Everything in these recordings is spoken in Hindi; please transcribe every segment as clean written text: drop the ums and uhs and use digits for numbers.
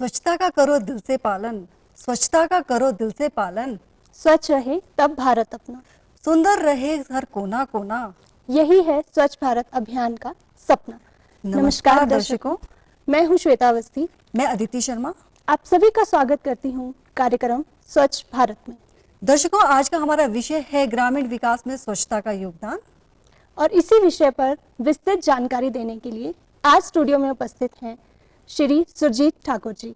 स्वच्छता का करो दिल से पालन, स्वच्छता का करो दिल से पालन, स्वच्छ रहे तब भारत अपना, सुंदर रहे हर कोना कोना। यही है स्वच्छ भारत अभियान का सपना। नमस्कार दर्शकों, मैं हूं श्वेता अवस्थी। मैं अदिति शर्मा। आप सभी का स्वागत करती हूं कार्यक्रम स्वच्छ भारत में। दर्शकों, आज का हमारा विषय है ग्रामीण विकास में स्वच्छता का योगदान। और इसी विषय पर विस्तृत जानकारी देने के लिए आज स्टूडियो में उपस्थित हैं श्री सुरजीत ठाकुर जी,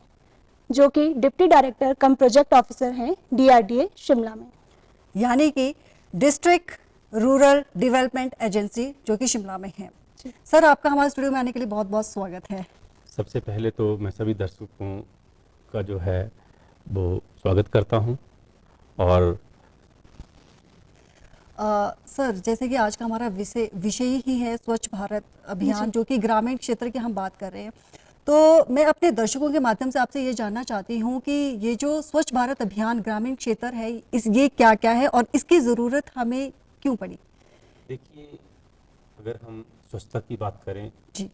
जो कि डिप्टी डायरेक्टर कम प्रोजेक्ट ऑफिसर हैं DRDA शिमला में, यानी कि डिस्ट्रिक्ट रूरल डेवलपमेंट एजेंसी, जो कि शिमला में है। सर, आपका हमारे स्टूडियो में आने के लिए बहुत बहुत स्वागत है। सबसे पहले तो मैं सभी दर्शकों का जो है वो स्वागत करता हूं। और सर, जैसे कि आज का हमारा विषय ही है स्वच्छ भारत अभियान, जो कि ग्रामीण क्षेत्र की हम बात कर रहे हैं। तो मैं अपने दर्शकों के माध्यम से आपसे ये जानना चाहती हूँ कि ये जो स्वच्छ भारत अभियान ग्रामीण क्षेत्र है, ये क्या क्या है और इसकी ज़रूरत हमें क्यों पड़ी? देखिए, अगर हम स्वच्छता की बात करें जी,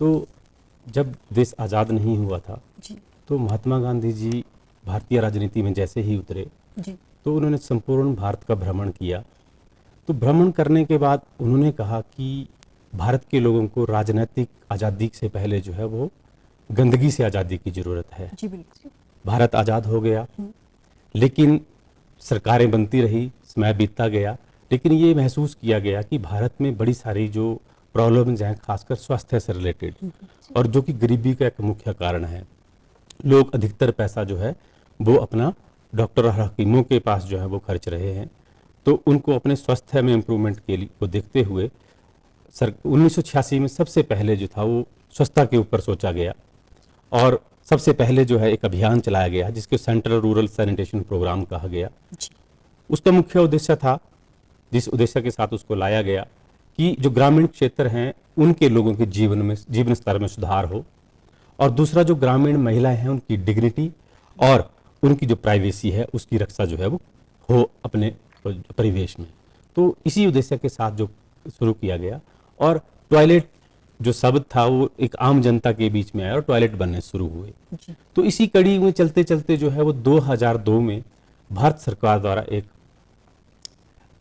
तो जब देश आज़ाद नहीं हुआ था जी, तो महात्मा गांधी जी भारतीय राजनीति में जैसे ही उतरे जी, तो उन्होंने संपूर्ण भारत का भ्रमण किया। तो भ्रमण करने के बाद उन्होंने कहा कि भारत के लोगों को राजनीतिक आज़ादी से पहले जो है वो गंदगी से आज़ादी की ज़रूरत है। जी, बिल्कुल। भारत आज़ाद हो गया, लेकिन सरकारें बनती रही, समय बीतता गया, लेकिन ये महसूस किया गया कि भारत में बड़ी सारी जो प्रॉब्लम्स हैं, खासकर स्वास्थ्य से रिलेटेड, और जो कि गरीबी का एक मुख्य कारण है। लोग अधिकतर पैसा जो है वो अपना डॉक्टर और हकीमों के पास जो है वो खर्च रहे हैं। तो उनको अपने स्वास्थ्य में इम्प्रूवमेंट के लिए को देखते हुए 1986 में सबसे पहले जो था वो स्वच्छता के ऊपर सोचा गया और सबसे पहले जो है एक अभियान चलाया गया जिसको सेंट्रल रूरल सैनिटेशन प्रोग्राम कहा गया। उसका मुख्य उद्देश्य था, जिस उद्देश्य के साथ उसको लाया गया, कि जो ग्रामीण क्षेत्र हैं उनके लोगों के जीवन स्तर में सुधार हो, और दूसरा जो ग्रामीण महिलाएं हैं उनकी डिग्निटी और उनकी जो प्राइवेसी है उसकी रक्षा जो है वो हो अपने परिवेश में। तो इसी उद्देश्य के साथ जो शुरू किया गया, और टॉयलेट जो शब्द था वो एक आम जनता के बीच में आया और टॉयलेट बनने शुरू हुए। तो इसी कड़ी में चलते चलते जो है वो 2002 में भारत सरकार द्वारा एक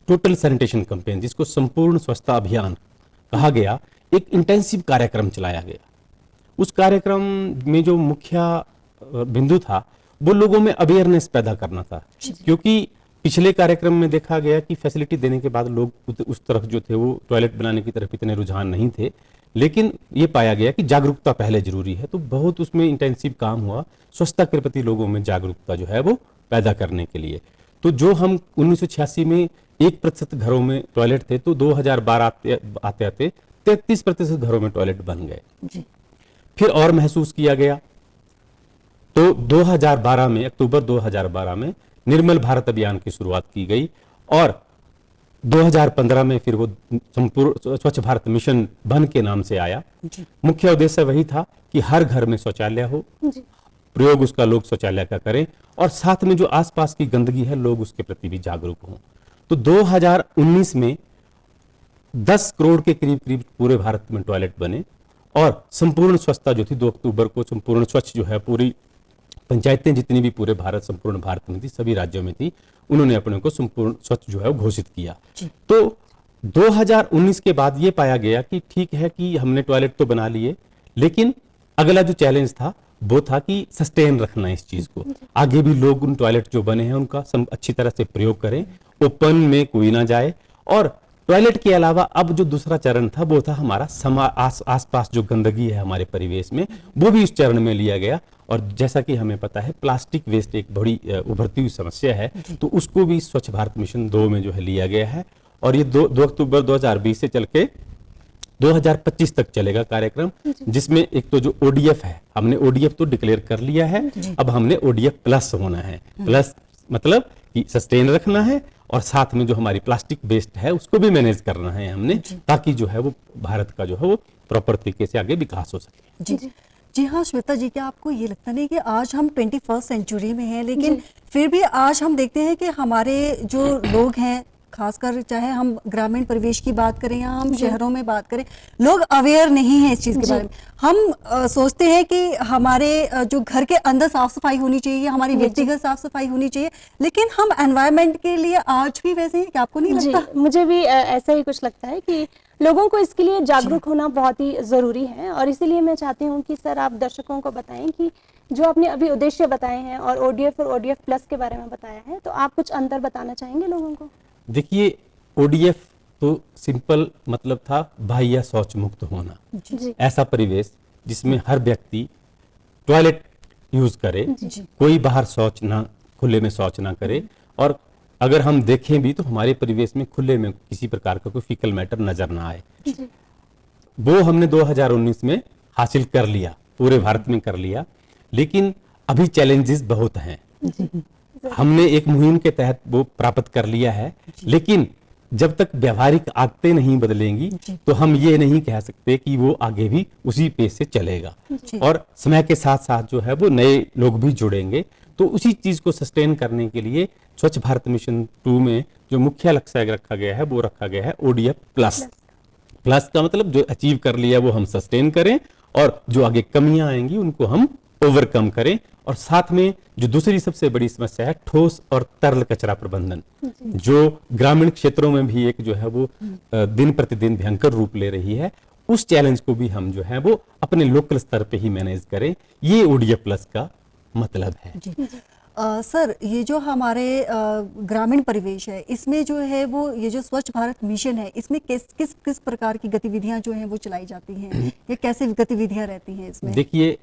टोटल सैनिटेशन कैंपेन, जिसको संपूर्ण स्वच्छता अभियान कहा गया, एक इंटेंसिव कार्यक्रम चलाया गया। उस कार्यक्रम में जो मुख्य बिंदु था वो लोगों में अवेयरनेस पैदा करना था, क्योंकि पिछले कार्यक्रम में देखा गया कि फैसिलिटी देने के बाद लोग उस तरफ जो थे वो टॉयलेट बनाने की तरफ इतने रुझान नहीं थे, लेकिन ये पाया गया कि जागरूकता पहले जरूरी है। तो बहुत उसमें इंटेंसिव काम हुआ स्वच्छता के प्रति लोगों में जागरूकता जो है वो पैदा करने के लिए। तो जो हम 1986 में 1% घरों में टॉयलेट थे, तो 2012 आते आते 33% घरों में टॉयलेट बन गए। फिर और महसूस किया गया, तो 2012 में, अक्टूबर 2012 में निर्मल भारत अभियान की शुरुआत की गई, और 2015 में फिर वो संपूर्ण स्वच्छ भारत मिशन बन के नाम से आया। मुख्य उद्देश्य वही था कि हर घर में शौचालय हो, प्रयोग उसका लोग शौचालय का करें, और साथ में जो आसपास की गंदगी है लोग उसके प्रति भी जागरूक हों। तो 2019 में 10 करोड़ के करीब करीब पूरे भारत में टॉयलेट बने, और संपूर्ण स्वच्छता जो थी 2 अक्टूबर को संपूर्ण स्वच्छ जो है पूरी पंचायतें जितनी भी पूरे भारत संपूर्ण भारत में थी, सभी राज्यों में थी, उन्होंने अपने को संपूर्ण स्वच्छ जो है वो घोषित किया। तो 2019 के बाद ये पाया गया कि ठीक है कि हमने टॉयलेट तो बना लिए, लेकिन अगला जो चैलेंज था वो था कि सस्टेन रखना इस चीज को, आगे भी लोग उन टॉयलेट जो बने हैं उनका अच्छी तरह से प्रयोग करें, ओपन में कोई ना जाए। और टॉयलेट के अलावा अब जो दूसरा चरण था वो था हमारा आसपास जो गंदगी है हमारे परिवेश में, वो भी उस चरण में लिया गया। और जैसा कि हमें पता है प्लास्टिक वेस्ट एक बड़ी उभरती हुई समस्या है, तो उसको भी स्वच्छ भारत मिशन 2 में जो है लिया गया है, और ये 2 अक्टूबर 2020 से चल के 2025 तक चलेगा कार्यक्रम, जिसमें एक तो जो ODF है, हमने ODF तो डिक्लेयर कर लिया है, अब हमने ODF प्लस होना है। प्लस मतलब कि सस्टेन रखना है, और साथ में जो हमारी प्लास्टिक वेस्ट है उसको भी मैनेज करना है हमने, ताकि जो है वो भारत का जो है वो प्रॉपर तरीके से आगे विकास हो सके। जी हाँ श्वेता जी, क्या आपको ये लगता नहीं कि आज हम 21st सेंचुरी में हैं, लेकिन फिर भी आज हम देखते हैं कि हमारे जो लोग हैं, खासकर चाहे हम ग्रामीण परिवेश की बात करें या हम शहरों में बात करें, लोग अवेयर नहीं है इस चीज़ के बारे में। हम सोचते हैं कि हमारे जो घर के अंदर साफ सफाई होनी चाहिए, हमारी व्यक्तिगत साफ सफाई होनी चाहिए, लेकिन हम एनवायरनमेंट के लिए आज भी वैसे हैं, क्या आपको नहीं जी, लगता? मुझे भी ऐसा ही कुछ लगता है कि लोगों को इसके लिए जागरूक होना बहुत ही ज़रूरी है। और इसीलिए मैं चाहती हूँ कि सर आप दर्शकों को बताएं कि जो आपने अभी उद्देश्य बताए हैं और ओडीएफ और ओडीएफ प्लस के बारे में बताया है, तो आप कुछ अंतर बताना चाहेंगे लोगों को? देखिए, ओडीएफ तो सिंपल मतलब था बाह्य शौच मुक्त होना, जी ऐसा परिवेश जिसमें हर व्यक्ति टॉयलेट यूज करे, जी। कोई बाहर शौच ना, खुले में शौच ना करे। और अगर हम देखें भी तो हमारे परिवेश में खुले में किसी प्रकार का कोई फीकल मैटर नजर ना आए। जी वो हमने 2019 में हासिल कर लिया, पूरे भारत में कर लिया, लेकिन अभी चैलेंजेस बहुत हैं। हमने एक मुहिम के तहत वो प्राप्त कर लिया है, लेकिन जब तक व्यवहारिक आदतें नहीं बदलेंगी तो हम ये नहीं कह सकते कि वो आगे भी उसी पेज से चलेगा। और समय के साथ साथ जो है वो नए लोग भी जुड़ेंगे, तो उसी चीज को सस्टेन करने के लिए स्वच्छ भारत मिशन 2 में जो मुख्य लक्ष्य रखा गया है वो रखा गया है ओडीएफ प्लस। प्लस का मतलब जो अचीव कर लिया वो हम सस्टेन करें, और जो आगे कमियां आएंगी उनको हम ओवरकम करें। और साथ में जो दूसरी सबसे बड़ी समस्या है ठोस और तरल कचरा प्रबंधन, जो ग्रामीण क्षेत्रों में भी एक जो है वो दिन प्रतिदिन भयंकर रूप ले रही है, उस चैलेंज को भी हम जो है वो अपने लोकल स्तर पे ही मैनेज करें, ये ओडीएफ प्लस का मतलब है। जी। सर, ये जो हमारे ग्रामीण परिवेश है, इसमें जो है वो ये जो स्वच्छ भारत मिशन है, इसमें किस किस किस प्रकार की गतिविधियां जो हैं वो चलाई जाती हैं, या कैसे गतिविधियां रहती हैं इसमें? देखिए,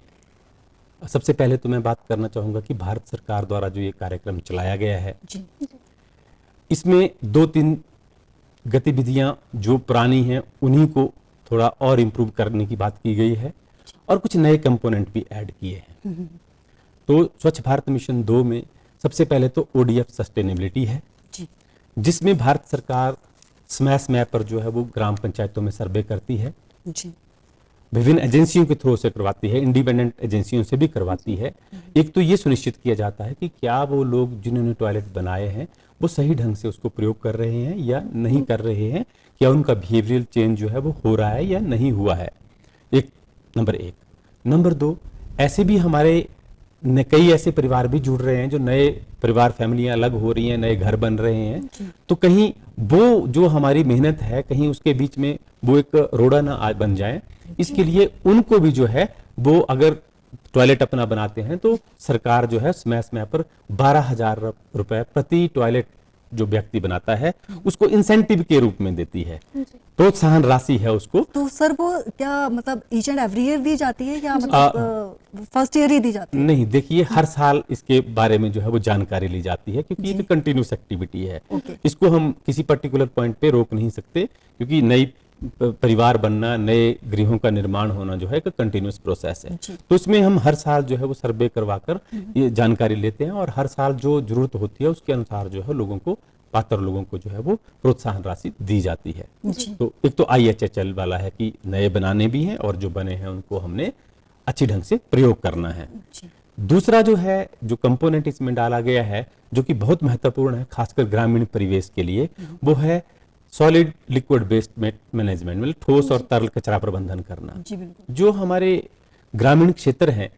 सबसे पहले तो मैं बात करना चाहूंगा कि भारत सरकार द्वारा जो ये कार्यक्रम चलाया गया है, जी इसमें 2-3 गतिविधियां जो पुरानी हैं उन्हीं को थोड़ा और इम्प्रूव करने की बात की गई है, और कुछ नए कंपोनेंट भी ऐड किए हैं। तो स्वच्छ भारत मिशन 2 में सबसे पहले तो ओडीएफ सस्टेनेबिलिटी है, जी जिसमें भारत सरकार समय समय पर जो है वो ग्राम पंचायतों में सर्वे करती है, जी विभिन्न एजेंसियों के थ्रू से करवाती है, इंडिपेंडेंट एजेंसियों से भी करवाती है। एक तो ये सुनिश्चित किया जाता है कि क्या वो लोग जिन्होंने टॉयलेट बनाए हैं वो सही ढंग से उसको प्रयोग कर रहे हैं या नहीं कर रहे हैं, क्या उनका बिहेवियरल चेंज जो है वो हो रहा है या नहीं हुआ है। नंबर 1। नंबर 2, ऐसे भी हमारे कई ऐसे परिवार भी जुड़ रहे हैं, जो नए परिवार, फैमिलियां अलग हो रही हैं, नए घर बन रहे हैं, तो कहीं वो जो हमारी मेहनत है कहीं उसके बीच में वो एक रोड़ा ना आज बन जाए, इसके लिए उनको भी जो है वो अगर टॉयलेट अपना बनाते हैं तो सरकार जो है समय समय पर 12,000 रुपए प्रति टॉयलेट जो व्यक्ति बनाता है उसको इंसेंटिव के रूप में देती है, प्रोत्साहन राशि है उसको। तो सर वो क्या मतलब ईच एंड एवरी ईयर दी जाती है, या मतलब फर्स्ट ईयर ही दी जाती है? नहीं, देखिए, हर साल इसके बारे में जो है वो जानकारी ली जाती है, क्योंकि ये कंटिन्यूस एक्टिविटी है। इसको हम किसी पर्टिकुलर पॉइंट पे रोक नहीं सकते, क्योंकि नई परिवार बनना, नए गृहों का निर्माण होना जो है एक कंटिन्यूस प्रोसेस है। तो उसमें हम हर साल जो है वो सर्वे करवाकर ये जानकारी लेते हैं, और हर साल जो जरूरत होती है उसके अनुसार जो है लोगों को, पात्र लोगों को जो है वो प्रोत्साहन राशि दी जाती है। तो एक तो IHHL वाला है कि नए बनाने भी हैं और जो बने हैं उनको हमने अच्छी ढंग से प्रयोग करना है। दूसरा जो है, जो कंपोनेंट इसमें डाला गया है जो कि बहुत महत्वपूर्ण है खासकर ग्रामीण परिवेश के लिए, वो है सॉलिड लिक्विड वेस्ट मैनेजमेंट, मतलब ठोस और तरल कचरा प्रबंधन करना। जी बिल्कुल। जो हमारे ग्रामीण क्षेत्र हैं,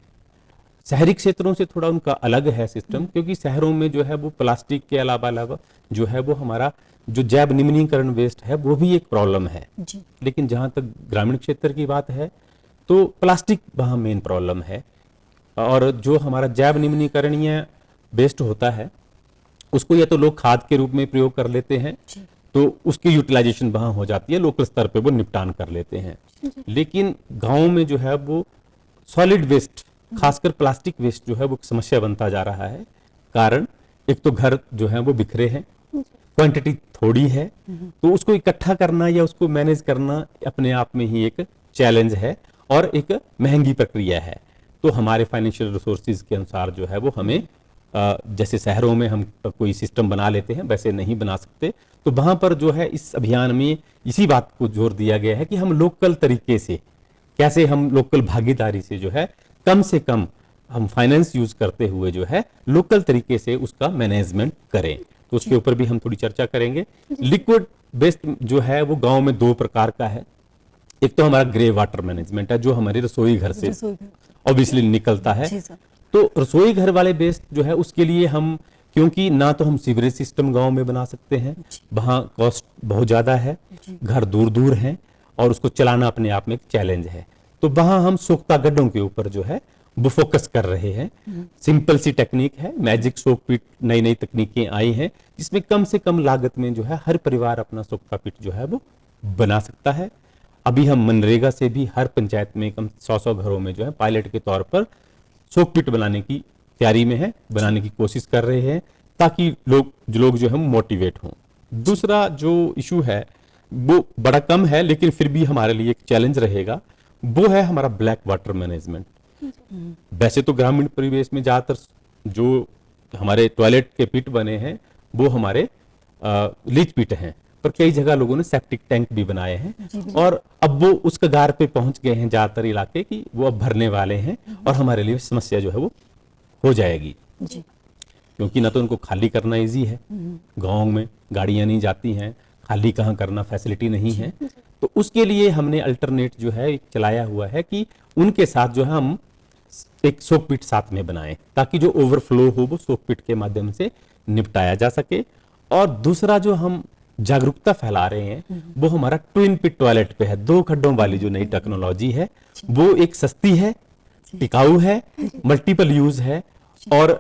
शहरी क्षेत्रों से थोड़ा उनका अलग है सिस्टम, क्योंकि शहरों में जो है वो प्लास्टिक के अलावा जो है वो हमारा जो जैव निम्नीकरण वेस्ट है वो भी एक प्रॉब्लम है। जी लेकिन जहां तक ग्रामीण क्षेत्र की बात है तो प्लास्टिक वहां मेन प्रॉब्लम है, और जो हमारा जैव निम्नीकरणीय वेस्ट होता है उसको या तो लोग खाद के रूप में प्रयोग कर लेते हैं, तो उसकी यूटिलाइजेशन वहां हो जाती है, लोकल स्तर पे वो निपटान कर लेते हैं। लेकिन गांव में जो है वो सॉलिड वेस्ट, खासकर प्लास्टिक वेस्ट जो है वो समस्या बनता जा रहा है। कारण एक तो घर जो है वो बिखरे हैं, क्वांटिटी थोड़ी है, तो उसको इकट्ठा करना या उसको मैनेज करना अपने आप में ही एक चैलेंज है और एक महंगी प्रक्रिया है। तो हमारे फाइनेंशियल रिसोर्सेज के अनुसार जो है वो हमें जैसे शहरों में हम कोई सिस्टम बना लेते हैं वैसे नहीं बना सकते, तो वहां पर जो है इस अभियान में इसी बात को जोर दिया गया है कि हम लोकल तरीके से कैसे, हम लोकल भागीदारी से जो है कम से कम हम फाइनेंस यूज करते हुए जो है लोकल तरीके से उसका मैनेजमेंट करें। तो उसके ऊपर भी हम थोड़ी चर्चा करेंगे। लिक्विड वेस्ट जो है वो गांव में दो प्रकार का है। एक तो हमारा ग्रे वाटर मैनेजमेंट है जो हमारे रसोई घर से रसोई घर। ऑब्वियसली निकलता है। जी सर। तो रसोई घर वाले वेस्ट जो है उसके लिए हम, क्योंकि ना तो हम सीवरेज सिस्टम गांव में बना सकते हैं, वहां कॉस्ट बहुत ज्यादा है, घर दूर दूर हैं और उसको चलाना अपने आप में एक चैलेंज है, तो वहां हम सोख्ता गड्ढों के ऊपर जो है वो फोकस कर रहे हैं। सिंपल सी टेक्निक है, मैजिक सोक पिट, नई नई तकनीकें आई हैं जिसमें कम से कम लागत में जो है हर परिवार अपना सोख्ता पिट जो है वो बना सकता है। अभी हम मनरेगा से भी हर पंचायत में कम 100 घरों में जो है पायलट के तौर पर सोक पिट बनाने की तैयारी में है, बनाने की कोशिश कर रहे हैं ताकि लोग जो है मोटिवेट हों। दूसरा जो इशू है वो बड़ा कम है लेकिन फिर भी हमारे लिए एक चैलेंज रहेगा, वो है हमारा ब्लैक वाटर मैनेजमेंट। वैसे तो ग्रामीण परिवेश में ज्यादातर जो हमारे टॉयलेट के पिट बने हैं वो हमारे लीच पिट हैं, पर कई जगह लोगों ने सेप्टिक टैंक भी बनाए हैं और अब वो उस कगार पे पहुंच गए हैं ज्यादातर इलाके की, वो अब भरने वाले हैं और हमारे लिए समस्या जो है वो हो जाएगी। जी। क्योंकि ना तो उनको खाली करना इजी है, गाँव में गाड़ियां नहीं जाती हैं, खाली कहाँ करना, फैसिलिटी नहीं है, तो उसके लिए हमने अल्टरनेट जो है एक चलाया हुआ है कि उनके साथ जो है हम एक सोक पिट साथ में बनाएं ताकि जो ओवरफ्लो हो वो सोक पिट के माध्यम से निपटाया जा सके। और दूसरा जो हम जागरूकता फैला रहे हैं वो हमारा ट्विन पिट टॉयलेट पे है। 2 खड्डों वाली जो नई टेक्नोलॉजी है वो एक सस्ती है, टिकाऊ है, मल्टीपल यूज है और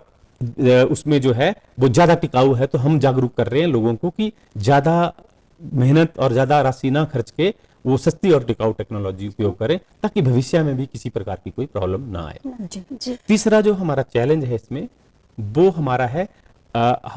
उसमें जो है वो ज्यादा टिकाऊ है। तो हम जागरूक कर रहे हैं लोगों को कि ज्यादा मेहनत और ज्यादा राशि ना खर्च के वो सस्ती और टिकाऊ टेक्नोलॉजी उपयोग करें ताकि भविष्य में भी किसी प्रकार की कोई प्रॉब्लम ना आए। जी। तीसरा जो हमारा चैलेंज है इसमें वो हमारा है,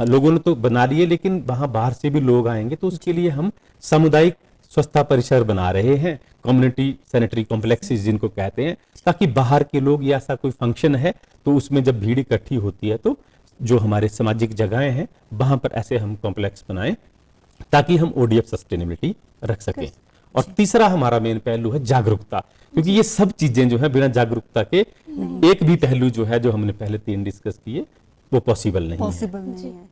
लोगों ने तो बना लिए लेकिन वहां बाहर से भी लोग आएंगे, तो उसके लिए हम सामुदायिक स्वच्छता परिसर बना रहे हैं, कम्युनिटी सैनिटरी कॉम्प्लेक्सेस जिनको कहते हैं, ताकि बाहर के लोग या ऐसा कोई फंक्शन है तो उसमें जब भीड़ इकट्ठी होती है तो जो हमारे सामाजिक जगहें हैं वहां पर ऐसे हम कॉम्प्लेक्स बनाएं ताकि हम ओडीएफ सस्टेनेबिलिटी रख सकें। और तीसरा हमारा मेन पहलू है जागरूकता, क्योंकि ये सब चीजें जो है बिना जागरूकता के एक भी पहलू जो है जो हमने पहले 3 डिस्कस किए वो पॉसिबल नहीं है। पॉसिबल नहीं है।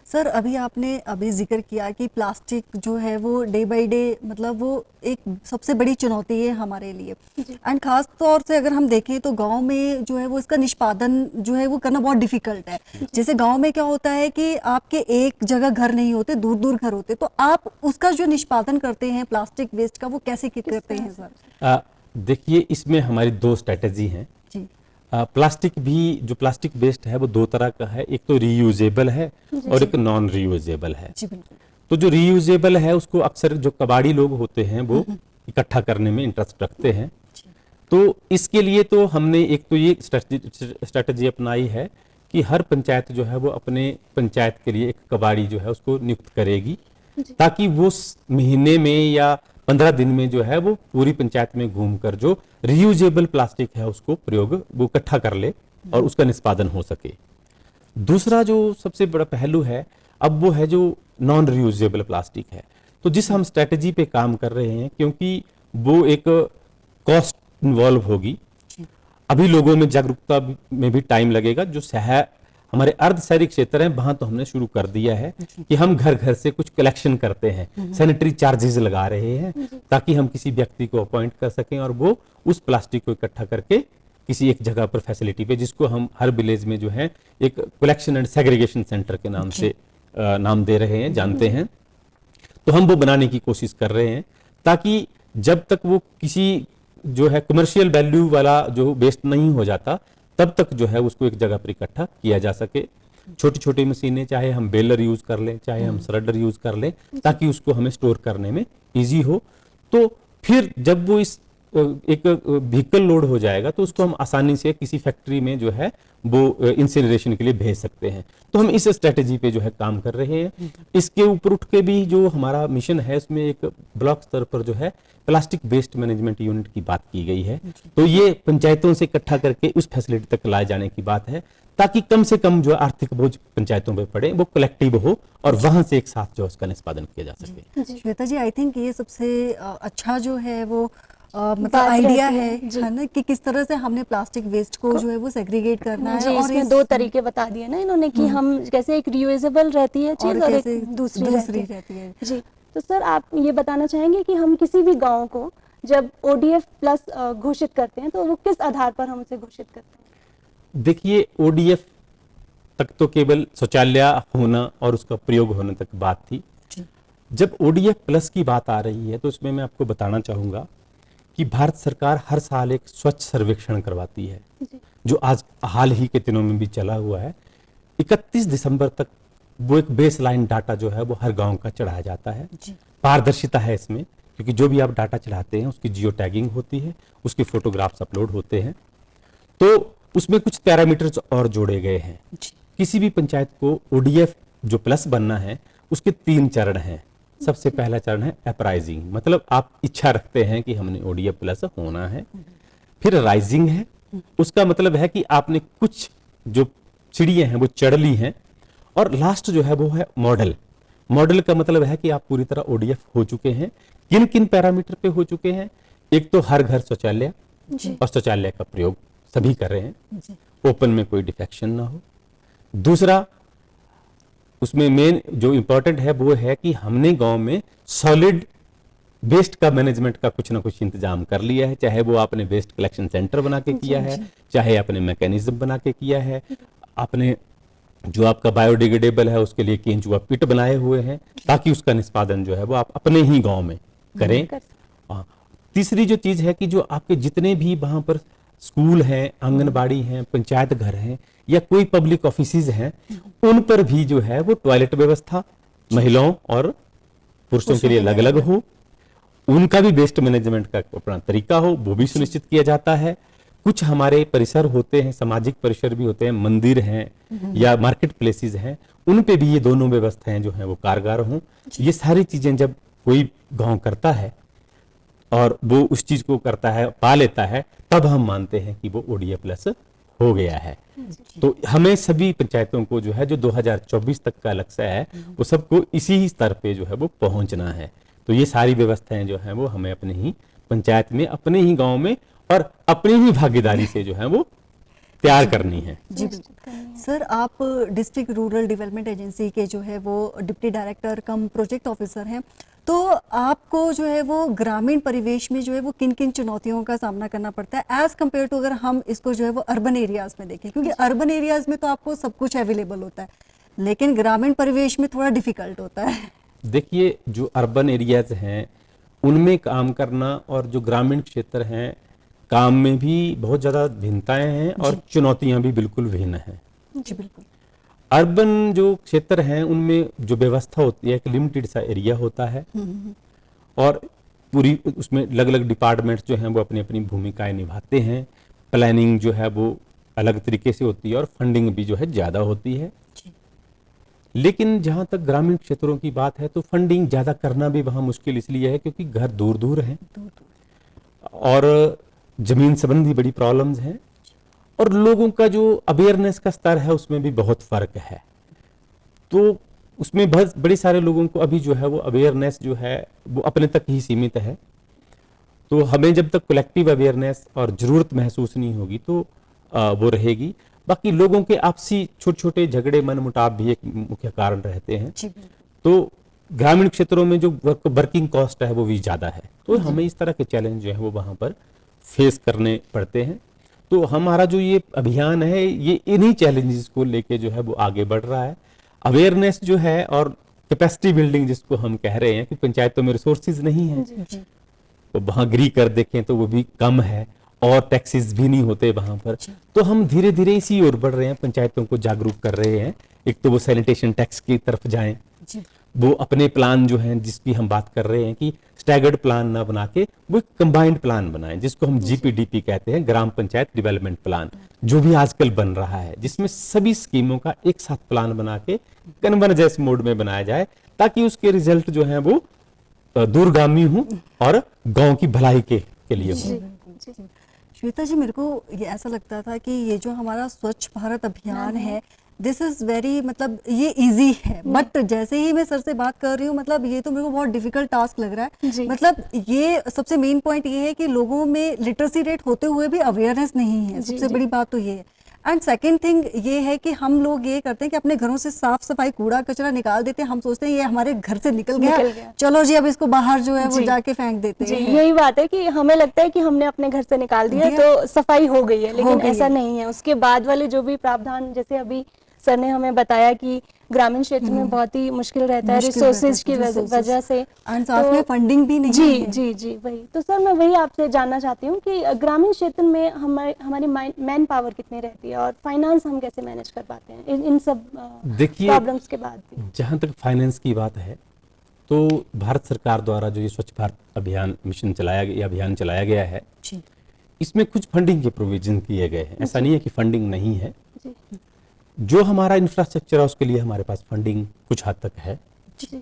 सर अभी जिक्र किया कि प्लास्टिक जो है वो डे बाय डे मतलब वो एक सबसे बड़ी चुनौती है हमारे लिए, एंड खास तौर से अगर हम देखें तो गांव में जो है वो इसका निष्पादन जो है वो करना बहुत डिफिकल्ट है। जैसे गांव में क्या होता है कि आपके एक जगह घर नहीं होते, दूर दूर घर होते, तो आप उसका जो निष्पादन करते हैं प्लास्टिक वेस्ट का वो कैसे करते हैं सर? देखिए इसमें हमारी 2 स्ट्रेटेजी हैं। जी। प्लास्टिक भी, जो प्लास्टिक वेस्ट है वो 2 तरह का है, एक तो रीयूजेबल है और एक नॉन रीयूजेबल है। जी बिल्कुल। तो जो रीयूजेबल है उसको अक्सर जो कबाड़ी लोग होते हैं वो इकट्ठा करने में इंटरेस्ट रखते हैं। तो इसके लिए तो हमने एक तो ये स्ट्रेटजी अपनाई है कि हर पंचायत जो है वो अपने पंचायत के लिए एक कबाड़ी जो है उसको नियुक्त करेगी ताकि वो महीने में या 15 दिन में जो है वो पूरी पंचायत में घूमकर जो रीयूजेबल प्लास्टिक है उसको प्रयोग वो इकट्ठा कर ले और उसका निष्पादन हो सके। दूसरा जो सबसे बड़ा पहलू है अब वो है जो नॉन रीयूजेबल प्लास्टिक है, तो जिस हम स्ट्रेटजी पे काम कर रहे हैं क्योंकि वो एक कॉस्ट इन्वॉल्व होगी, अभी लोगों में जागरूकता में भी टाइम लगेगा। जो हमारे अर्ध शहरी क्षेत्र हैं वहां तो हमने शुरू कर दिया है कि हम घर घर से कुछ कलेक्शन करते हैं, सैनिटरी चार्जेस लगा रहे हैं ताकि हम किसी व्यक्ति को अपॉइंट कर सकें और वो उस प्लास्टिक को इकट्ठा करके किसी एक जगह पर फैसिलिटी पे, जिसको हम हर विलेज में जो है एक कलेक्शन एंड सेग्रीगेशन सेंटर के नाम से नाम दे रहे हैं, जानते हैं, तो हम वो बनाने की कोशिश कर रहे हैं ताकि जब तक वो किसी जो है कमर्शियल वैल्यू वाला जो वेस्ट नहीं हो जाता तब तक जो है उसको एक जगह पर इकट्ठा किया जा सके। छोटी छोटी मशीनें, चाहे हम बेलर यूज कर लें, चाहे हम श्रेडर यूज कर लें, ताकि उसको हमें स्टोर करने में इजी हो। तो फिर जब वो इस एक व्हीकल लोड हो जाएगा तो उसको हम आसानी से किसी फैक्ट्री में जो है वो इंसिनरेशन के लिए भेज सकते हैं। तो हम इस स्ट्रेटेजी पे जो है काम कर रहे हैं। इसके ऊपर उठ के भी जो हमारा मिशन है उसमें एक ब्लॉक स्तर पर जो है प्लास्टिक वेस्ट मैनेजमेंट यूनिट की बात की गई है। तो ये पंचायतों से इकट्ठा करके उस फैसिलिटी तक लाए जाने की बात है ताकि कम से कम जो आर्थिक बोझ पंचायतों पे पड़े वो कलेक्टिव हो और वहां से एक साथ जो उसका निष्पादन किया जा सके। श्वेता जी, आई थिंक ये सबसे अच्छा जो है वो मतलब बात आइडिया रहती है, जी। है ना, कि किस तरह से हमने प्लास्टिक वेस्ट को जो है वो सेग्रीगेट करना है जी, और इसमें दो तरीके बता दिए ना इन्होंने कि हम कैसे एक रियूजेबल रहती है चीज और एक कैसे दूसरी रहती है। जी। तो सर आप ये बताना चाहेंगे कि हम किसी भी गांव को जब ODF प्लस घोषित करते हैं तो वो किस आधार पर हम उसे घोषित करते हैं? देखिए, ODF तक तो केवल शौचालय होना और उसका प्रयोग होने तक बात थी। जी। जब ODF प्लस की बात आ रही है तो इसमें मैं आपको बताना चाहूंगा कि भारत सरकार हर साल एक स्वच्छ सर्वेक्षण करवाती है, जी। जो आज हाल ही के दिनों में भी चला हुआ है। 31 दिसंबर तक वो एक बेसलाइन डाटा जो है वो हर गांव का चढ़ाया जाता है। जी। पारदर्शिता है इसमें, क्योंकि जो भी आप डाटा चढ़ाते हैं उसकी जियो टैगिंग होती है, उसके फोटोग्राफ्स अपलोड होते हैं। तो उसमें कुछ पैरामीटर्स और जोड़े गए हैं। जी। किसी भी पंचायत को ODF जो प्लस बनना है उसके 3 चरण हैं। सबसे पहला चरण है अप्राइजिंग, मतलब आप इच्छा रखते हैं कि हमने ODF प्लस होना है। फिर राइजिंग है, उसका मतलब है कि आपने कुछ जो सीढ़ियां हैं वो चढ़ ली हैं। और लास्ट जो है वो है मॉडल। मॉडल का मतलब है कि आप पूरी तरह ODF हो चुके हैं। किन किन पैरामीटर पे हो चुके हैं? एक तो हर घर शौचालय, और शौचालय का प्रयोग सभी कर रहे हैं, जी। ओपन में कोई डिफेक्शन ना हो। दूसरा, उसमें मेन जो इंपॉर्टेंट है वो है कि हमने गांव में सॉलिड वेस्ट का मैनेजमेंट का कुछ ना कुछ इंतजाम कर लिया है, चाहे वो आपने वेस्ट कलेक्शन सेंटर बना के किया है, चाहे आपने मैकेनिज्म बना के किया है, आपने जो आपका बायोडिग्रेडेबल है उसके लिए केंचुआ पिट बनाए हुए हैं, ताकि उसका निष्पादन जो है वो आप अपने ही गांव में करें। हाँ। तीसरी जो चीज है कि जो आपके जितने भी वहां पर स्कूल हैं, आंगनबाड़ी हैं, पंचायत घर हैं या कोई पब्लिक ऑफिसेज हैं, उन पर भी जो है वो टॉयलेट व्यवस्था महिलाओं और पुरुषों के लिए अलग अलग हो, उनका भी वेस्ट मैनेजमेंट का अपना तरीका हो, वो भी सुनिश्चित किया जाता है। कुछ हमारे परिसर होते हैं, सामाजिक परिसर भी होते हैं, मंदिर हैं या मार्केट प्लेसेस हैं, उन पे भी ये दोनों व्यवस्थाएं जो हैं वो कारगर हों। ये सारी चीजें जब कोई गांव करता है और वो उस चीज को करता है, पा लेता है, तब हम मानते हैं कि वो ODF प्लस हो गया है। तो हमें सभी पंचायतों को जो है जो 2024 तक का लक्ष्य है वो सबको इसी स्तर पे जो है वो पहुंचना है। तो ये सारी व्यवस्थाएं जो हैं वो हमें अपने ही पंचायत में, अपने ही गांव में और अपनी ही भागीदारी से जो है वो तैयार करनी है। जी बिल्कुल। सर, आप डिस्ट्रिक्ट रूरल डेवलपमेंट एजेंसी के जो है वो डिप्टी डायरेक्टर कम प्रोजेक्ट ऑफिसर हैं, तो आपको जो है वो ग्रामीण परिवेश में जो है वो किन किन चुनौतियों का सामना करना पड़ता है एज कम्पेयर टू अगर हम इसको जो है वो अर्बन एरियाज में देखें? क्योंकि अर्बन एरियाज में तो आपको सब कुछ अवेलेबल होता है, लेकिन ग्रामीण परिवेश में थोड़ा डिफिकल्ट होता है। देखिए, जो अर्बन एरियाज हैं उनमें काम करना और जो ग्रामीण क्षेत्र हैं, काम में भी बहुत ज़्यादा भिन्नताएं हैं और चुनौतियां भी बिल्कुल भिन्न हैं। जी बिल्कुल। अर्बन जो क्षेत्र हैं उनमें जो व्यवस्था होती है, एक लिमिटेड सा एरिया होता है और पूरी उसमें अलग अलग डिपार्टमेंट्स जो हैं वो अपनी अपनी भूमिकाएं निभाते हैं। प्लानिंग जो है वो अलग तरीके से होती है और फंडिंग भी जो है ज़्यादा होती है। लेकिन जहाँ तक ग्रामीण क्षेत्रों की बात है तो फंडिंग ज़्यादा करना भी वहाँ मुश्किल इसलिए है क्योंकि घर दूर दूर हैं और जमीन संबंधी बड़ी प्रॉब्लम्स हैं और लोगों का जो अवेयरनेस का स्तर है उसमें भी बहुत फर्क है। तो उसमें बहुत बड़े सारे लोगों को अभी जो है वो अवेयरनेस जो है वो अपने तक ही सीमित है। तो हमें जब तक कलेक्टिव अवेयरनेस और ज़रूरत महसूस नहीं होगी तो वो रहेगी। बाकी लोगों के आपसी छोटे छोटे झगड़े मन मुटाव भी एक मुख्य कारण रहते हैं। तो ग्रामीण क्षेत्रों में जो वर्किंग कॉस्ट है वो भी ज़्यादा है, तो हमें इस तरह के चैलेंज जो है वो वहाँ पर फेस करने पड़ते हैं। तो हमारा जो ये अभियान है ये इन्हीं चैलेंजेस को लेके जो है वो आगे बढ़ रहा है। अवेयरनेस जो है और कैपेसिटी बिल्डिंग जिसको हम कह रहे हैं कि पंचायतों में रिसोर्सेज नहीं है, तो वहाँ गिरी कर देखें तो वो भी कम है और टैक्सेस भी नहीं होते वहाँ पर। तो हम धीरे धीरे इसी ओर बढ़ रहे हैं, पंचायतों को जागरूक कर रहे हैं। एक तो वो सैनिटेशन टैक्स की तरफ जाएं, वो अपने प्लान जो हैं जिसकी हम बात कर रहे हैं कि स्टैगर्ड प्लान ना बना के वो कंबाइंड प्लान बनाएं, जिसको हम GPDP कहते हैं, ग्राम पंचायत डेवलपमेंट प्लान, जो भी आजकल बन रहा है, जिसमें सभी स्कीमों का एक साथ प्लान बना के कन्वर्जेंस मोड में बनाया जाए ताकि उसके रिजल्ट जो हैं वो दूरगामी हों और गांव की भलाई के लिए हों। श्वेता जी, मेरे को ये ऐसा लगता था कि ये जो हमारा स्वच्छ भारत अभियान है दिस इज वेरी, मतलब ये इजी है, बट जैसे ही मैं सर से बात कर रही हूँ, मतलब ये तो मेरे को बहुत डिफिकल्ट टास्क लग रहा है। जी। मतलब ये सबसे मेन पॉइंट ये है कि लोगों में लिटरेसी रेट होते हुए भी अवेयरनेस नहीं है, जी, सबसे जी। बड़ी बात तो ये है। एंड सेकेंड थिंग ये है कि हम लोग ये करते हैं कि अपने घरों से साफ सफाई, कूड़ा कचरा निकाल देते हैं। हम सोचते हैं ये हमारे घर से निकल निकल गया, गया। चलो जी अब इसको बाहर जो है वो जी। जाके फेंक देते जी, हैं। यही बात है कि हमें लगता है कि हमने अपने घर से निकाल दिया तो सफाई हो गई है, लेकिन गई ऐसा है। नहीं है। उसके बाद वाले जो भी प्रावधान, जैसे अभी सर ने हमें बताया कि ग्रामीण क्षेत्र में बहुत ही मुश्किल रहता है मुश्किल रहता है, रिसोर्सेज की resources। वजह से। एंड साथ में फंडिंग भी नहीं जी है। जी जी, वही तो सर मैं वही आपसे जानना चाहती हूँ कि ग्रामीण क्षेत्र में हमारी मैन पावर कितनी रहती है और फाइनेंस हम कैसे मैनेज कर पाते हैं इन सब देखिए, प्रॉब्लम्स के बाद भी। जहाँ तक फाइनेंस की बात है, तो भारत सरकार द्वारा जो ये स्वच्छ भारत अभियान मिशन चलाया गया, अभियान चलाया गया है, जी इसमें कुछ फंडिंग के प्रोविजन किए गए हैं। ऐसा नहीं है कि फंडिंग नहीं है। जी जो हमारा इंफ्रास्ट्रक्चर है उसके लिए हमारे पास फंडिंग कुछ हद तक है, जी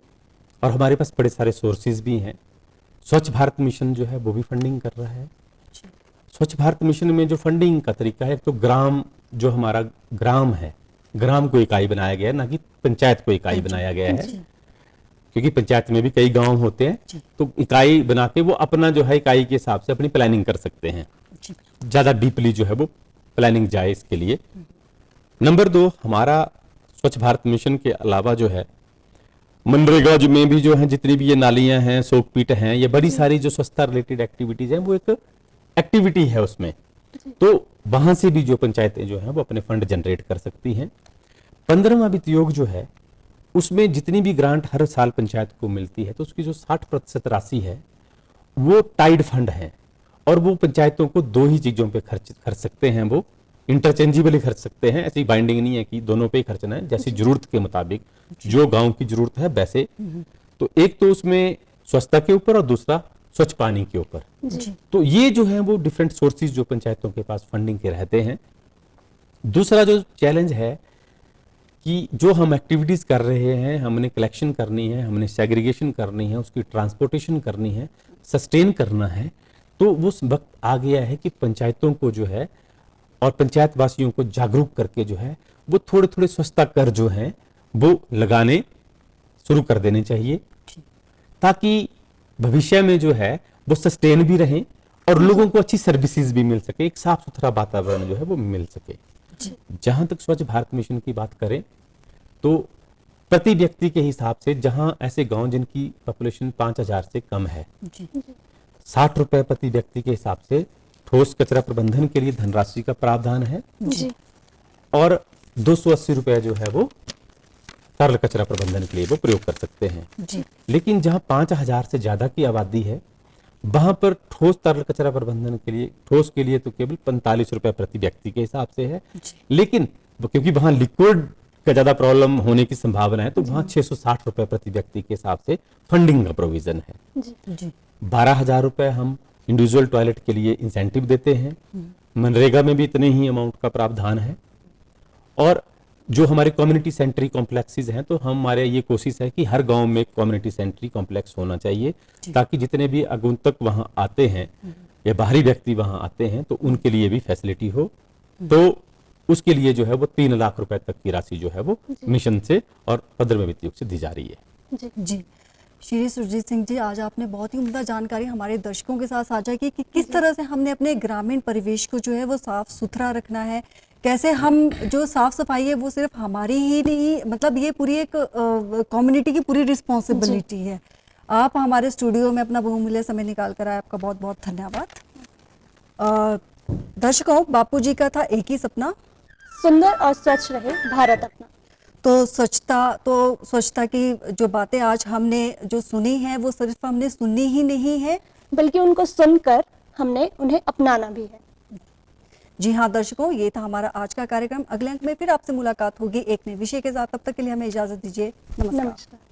और हमारे पास बड़े सारे सोर्सेज भी हैं। स्वच्छ भारत मिशन जो है वो भी फंडिंग कर रहा है। स्वच्छ भारत मिशन में जो फंडिंग का तरीका है, तो ग्राम, जो हमारा ग्राम है, ग्राम को इकाई बनाया गया है, ना कि पंचायत को इकाई बनाया गया है। क्योंकि पंचायत में भी कई गांव होते हैं, तो इकाई बना के वो अपना जो है इकाई के हिसाब से अपनी प्लानिंग कर सकते हैं। ज़्यादा डीपली जो है वो प्लानिंग जाए इसके लिए। नंबर 2, हमारा स्वच्छ भारत मिशन के अलावा जो है मनरेगा जो में भी जो है जितनी भी ये नालियां हैं, सोकपीट हैं, ये बड़ी सारी जो स्वच्छता रिलेटेड एक्टिविटीज हैं, वो एक एक्टिविटी है उसमें। तो वहां से भी जो पंचायतें जो हैं वो अपने फंड जनरेट कर सकती हैं। 15वां वित्त आयोग जो है उसमें जितनी भी ग्रांट हर साल पंचायत को मिलती है, तो उसकी जो 60% राशि है वो टाइड फंड है, और वो पंचायतों को 2 ही चीजों पे खर्च सकते हैं। वो इंटरचेंजेबली खर्च सकते हैं, ऐसी बाइंडिंग नहीं है कि दोनों पे ही खर्चना है, जैसी जरूरत के मुताबिक जो गांव की जरूरत है वैसे। तो एक तो उसमें स्वच्छता के ऊपर और दूसरा स्वच्छ पानी के ऊपर। तो ये जो है वो डिफरेंट सोर्सेज जो पंचायतों के पास फंडिंग के रहते हैं। दूसरा जो चैलेंज है कि जो हम एक्टिविटीज कर रहे हैं, हमने कलेक्शन करनी है, हमने सेग्रीगेशन करनी है, उसकी ट्रांसपोर्टेशन करनी है, सस्टेन करना है, तो वो वक्त आ गया है कि पंचायतों को जो है और पंचायत वासियों को जागरूक करके जो है वो थोड़े थोड़े स्वच्छता कर जो हैं वो लगाने शुरू कर देने चाहिए, ताकि भविष्य में जो है वो सस्टेन भी रहें और लोगों को अच्छी सर्विसेज भी मिल सके, एक साफ सुथरा वातावरण जो है वो मिल सके। जहां तक स्वच्छ भारत मिशन की बात करें, तो प्रति व्यक्ति के हिसाब से जहां ऐसे गांव जिनकी पॉपुलेशन 5000 से कम है, 60 रुपए प्रति व्यक्ति के हिसाब से ठोस कचरा प्रबंधन के लिए धनराशि का प्रावधान है, और 280 रुपए जो है वो तरल कचरा प्रबंधन के लिए वो प्रयोग कर सकते हैं। लेकिन जहां 5000 से ज्यादा की आबादी है, वहां पर ठोस तरल कचरा प्रबंधन के लिए, ठोस के लिए तो केवल 45 रुपए प्रति व्यक्ति के हिसाब से है। लेकिन क्योंकि वहां लिक्विड का ज्यादा प्रॉब्लम होने की संभावना है, तो वहां 660 रुपए प्रति व्यक्ति के हिसाब से फंडिंग का प्रोविजन है। 12,000 रुपए हम इंडिविजुअल टॉयलेट के लिए इंसेंटिव देते हैं। मनरेगा में भी इतने ही अमाउंट का प्रावधान है। और जो हमारे कम्युनिटी सेंट्री कॉम्प्लेक्सेस हैं, तो हमारे ये कोशिश है कि हर गांव में कम्युनिटी सेंट्री कॉम्प्लेक्स होना चाहिए, ताकि जितने भी आगंतुक वहां आते हैं या बाहरी व्यक्ति वहां आते हैं, तो उनके लिए भी फैसिलिटी हो। तो उसके लिए जो है वो 3 लाख रुपए तक की राशि जो है वो मिशन से और 15वें वित्त आयोग से दी जा रही है। जी श्री सुरजीत सिंह जी, आज आपने बहुत ही उम्दा जानकारी हमारे दर्शकों के साथ साझा की कि किस तरह से हमने अपने ग्रामीण परिवेश को जो है वो साफ सुथरा रखना है, कैसे हम जो साफ सफाई है वो सिर्फ हमारी ही नहीं, मतलब ये पूरी एक कम्युनिटी की पूरी रिस्पॉन्सिबिलिटी है। आप हमारे स्टूडियो में अपना बहुमूल्य समय निकाल कर आए, आपका बहुत बहुत धन्यवाद। दर्शकों, बापूजी का था एक ही सपना, सुंदर और स्वच्छ रहे भारत अपना। तो स्वच्छता की जो बातें आज हमने जो सुनी है, वो सिर्फ हमने सुनी ही नहीं है, बल्कि उनको सुनकर हमने उन्हें अपनाना भी है। जी हाँ दर्शकों, ये था हमारा आज का कार्यक्रम। अगले अंक में फिर आपसे मुलाकात होगी एक नए विषय के साथ। तब तक के लिए हमें इजाजत दीजिए। नमस्कार।